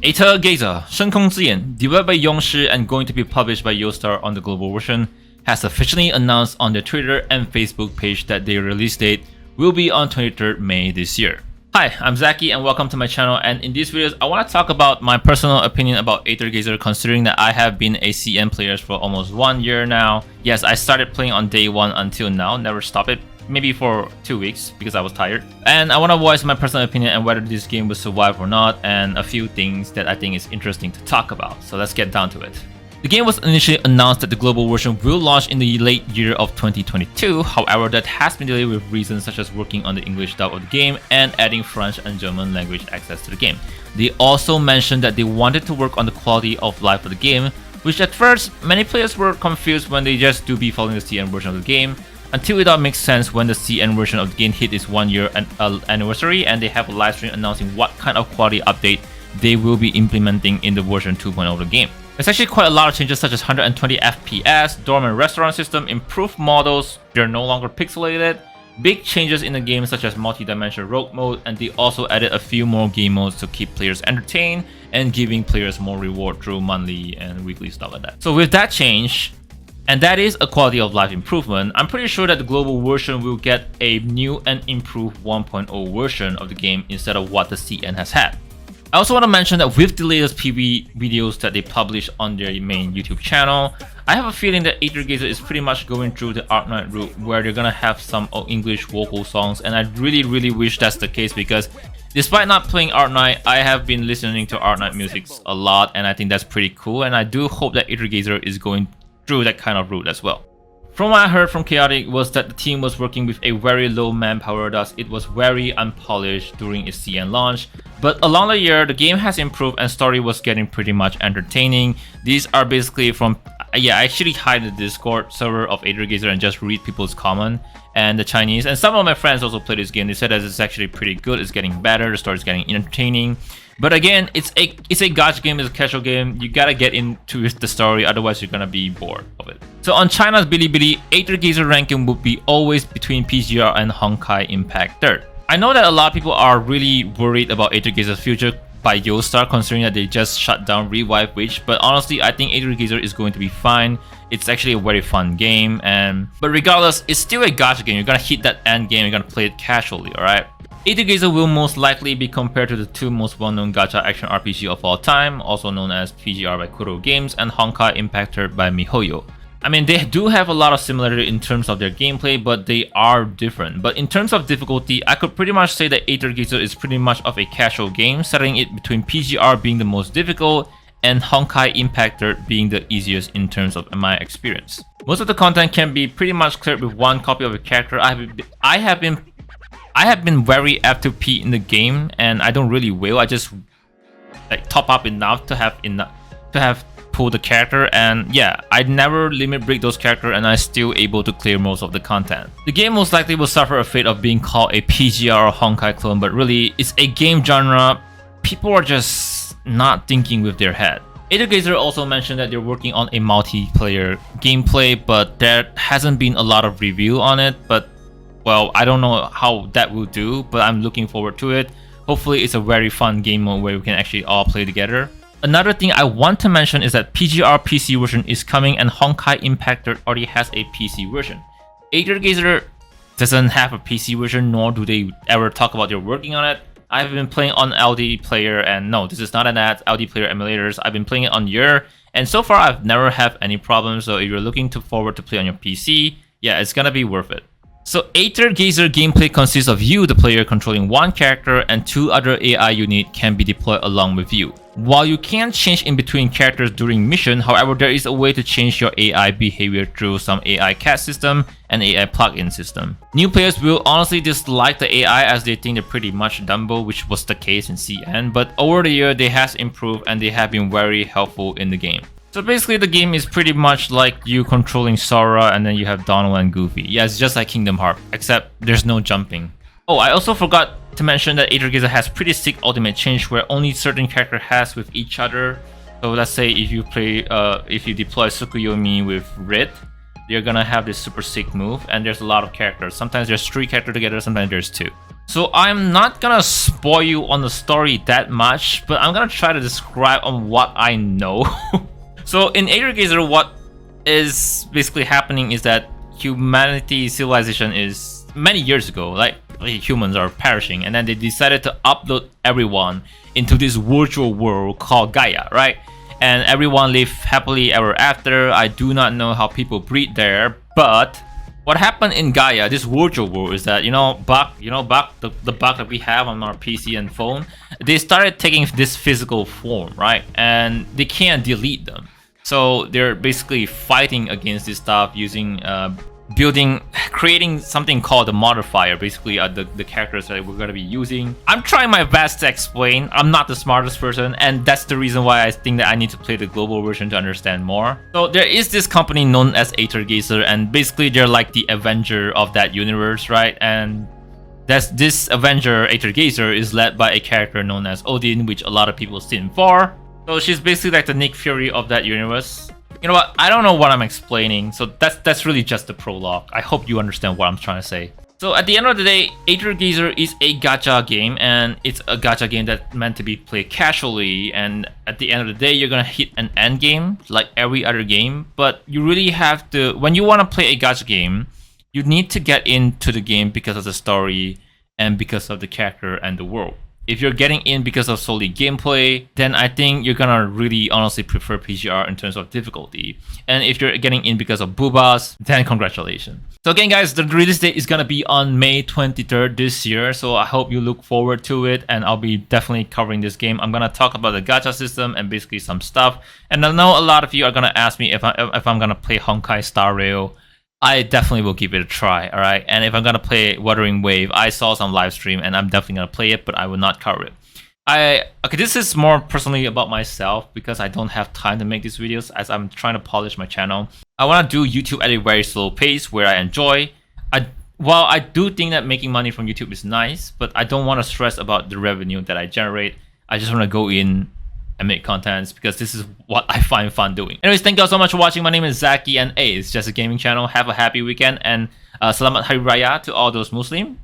Aether Gazer, 深空之眼, developed by Yongshi and going to be published by Yoastar on the global version, has officially announced on their Twitter and Facebook page that their release date will be on 23rd May this year. Hi, I'm Zackie and welcome to my channel, and in these videos I want to talk about my personal opinion about Aether Gazer, considering that I have been a CN player for almost 1 year now. Yes, I started playing on day 1 until now, never stopped it. Maybe for 2 weeks because I was tired. And I want to voice my personal opinion on whether this game will survive or not, and a few things that I think is interesting to talk about. So let's get down to it. The game was initially announced that the global version will launch in the late year of 2022, however that has been delayed with reasons such as working on the English dub of the game and adding French and German language access to the game. They also mentioned that they wanted to work on the quality of life of the game, which at first many players were confused when they just do be following the CN version of the game, until it all makes sense when the CN version of the game hit its 1 year anniversary and they have a live stream announcing what kind of quality update they will be implementing in the version 2.0 of the game. There's actually quite a lot of changes such as 120 FPS, dorm and restaurant system, improved models, they're no longer pixelated, big changes in the game such as multi-dimensional rogue mode, and they also added a few more game modes to keep players entertained and giving players more reward through monthly and weekly stuff like that. So with that change, and that is a quality of life improvement, I'm pretty sure that the global version will get a new and improved 1.0 version of the game instead of what the CN has had. I also want to mention that with the latest PV videos that they publish on their main YouTube channel, I have a feeling that Aether Gazer is pretty much going through the Art Night route where they're gonna have some English vocal songs, and I really wish that's the case because despite not playing Art Night, I have been listening to Art Night music a lot, and I think that's pretty cool, and I do hope that Aether Gazer is going through that kind of route as well. From what I heard from Chaotic was that the team was working with a very low manpower, thus it was very unpolished during its CN launch. But along the year, the game has improved and story was getting pretty much entertaining. These are basically from, I actually hide the Discord server of Aether Gazer and just read people's comment and the Chinese. And some of my friends also play this game. They said that it's actually pretty good, it's getting better, the story is getting entertaining. But again, it's a gacha game, it's a casual game. You gotta get into the story, otherwise you're gonna be bored of it. So on China's Bilibili, Aether Gazer ranking would be always between PGR and Honkai Impact 3rd. I know that a lot of people are really worried about Aether Gazer's future by Yoastar, considering that they just shut down Revive Witch, but honestly I think Aether Gazer is going to be fine. It's actually a very fun game, but regardless, it's still a gacha game. You're gonna hit that end game, you're gonna play it casually, alright? Aether Gazer will most likely be compared to the two most well-known gacha action RPG of all time, also known as PGR by Kuro Games and Honkai Impact 3rd by MiHoYo. I mean, they do have a lot of similarity in terms of their gameplay, but they are different. But in terms of difficulty, I could pretty much say that Aether Gazer is pretty much of a casual game, setting it between PGR being the most difficult and Honkai Impact 3rd being the easiest in terms of my experience. Most of the content can be pretty much cleared with one copy of a character. I have been very apt to P in the game, and I don't really will. I just like top up enough to have pulled the character, and yeah, I never limit break those characters, and I'm still able to clear most of the content. The game most likely will suffer a fate of being called a PGR or Honkai clone, but really, it's a game genre. People are just not thinking with their head. Aether Gazer also mentioned that they're working on a multiplayer gameplay, but there hasn't been a lot of review on it, but well, I don't know how that will do, but I'm looking forward to it. Hopefully it's a very fun game mode where we can actually all play together. Another thing I want to mention is that PGR PC version is coming and Honkai Impact 3rd already has a PC version. Aether Gazer doesn't have a PC version, nor do they ever talk about they're working on it. I've been playing on LD Player, and no, this is not an ad, LD Player emulators. I've been playing it on Year, and so far I've never had any problems, so if you're looking forward to play on your PC, yeah, it's gonna be worth it. So Aether Gazer gameplay consists of you, the player, controlling one character, and 2 other AI units can be deployed along with you. While you can't change in between characters during mission, however, there is a way to change your AI behavior through some AI cat system and AI plugin system. New players will honestly dislike the AI as they think they're pretty much Dumbo, which was the case in CN, but over the year they has improved and they have been very helpful in the game. So basically the game is pretty much like you controlling Sora and then you have Donald and Goofy. Yeah, it's just like Kingdom Hearts, except there's no jumping. Oh, I also forgot to mention that Aether Gazer has pretty sick ultimate change where only certain character has with each other. So let's say if you play, if you deploy Tsukuyomi with Red, you're gonna have this super sick move, and there's a lot of characters. Sometimes there's 3 characters together, sometimes there's 2. So I'm not gonna spoil you on the story that much, but I'm gonna try to describe on what I know. So in Aether, what is basically happening is that humanity civilization is many years ago, like humans are perishing, and then they decided to upload everyone into this virtual world called Gaia, right? And everyone live happily ever after. I do not know how people breed there, but what happened in Gaia, this virtual world, is that bug, the bug that we have on our PC and phone, they started taking this physical form, right? And they can't delete them. So they're basically fighting against this stuff using creating something called the modifier, basically the characters that we're going to be using. I'm trying my best to explain. I'm not the smartest person, and that's the reason why I think that I need to play the global version to understand more. So there is this company known as Aether, and basically they're like the Avenger of that universe, right? And this Avenger, Aether, is led by a character known as Odin, which a lot of people seen for. So she's basically like the Nick Fury of that universe. You know what? I don't know what I'm explaining, so that's really just the prologue. I hope you understand what I'm trying to say. So at the end of the day, Aether is a gacha game, and it's a gacha game that's meant to be played casually, and at the end of the day, you're gonna hit an end game like every other game, but you really have to, when you want to play a gacha game, you need to get into the game because of the story and because of the character and the world. If you're getting in because of solely gameplay, then I think you're gonna really honestly prefer PGR in terms of difficulty. And if you're getting in because of boobas, then congratulations. So again guys, the release date is gonna be on May 23rd this year, so I hope you look forward to it, and I'll be definitely covering this game. I'm gonna talk about the gacha system and basically some stuff. And I know a lot of you are gonna ask me if I'm gonna play Honkai Star Rail. I definitely will give it a try, alright? And if I'm gonna play Wuthering Wave, I saw some live stream and I'm definitely gonna play it, but I will not cover it. Okay, this is more personally about myself because I don't have time to make these videos as I'm trying to polish my channel. I wanna do YouTube at a very slow pace where I enjoy. While I do think that making money from YouTube is nice, but I don't wanna stress about the revenue that I generate. I just wanna go in and make contents because this is what I find fun doing. Anyways, thank you all so much for watching. My name is Zackie, and it's just a gaming channel. Have a happy weekend, and Selamat Hari Raya to all those Muslim.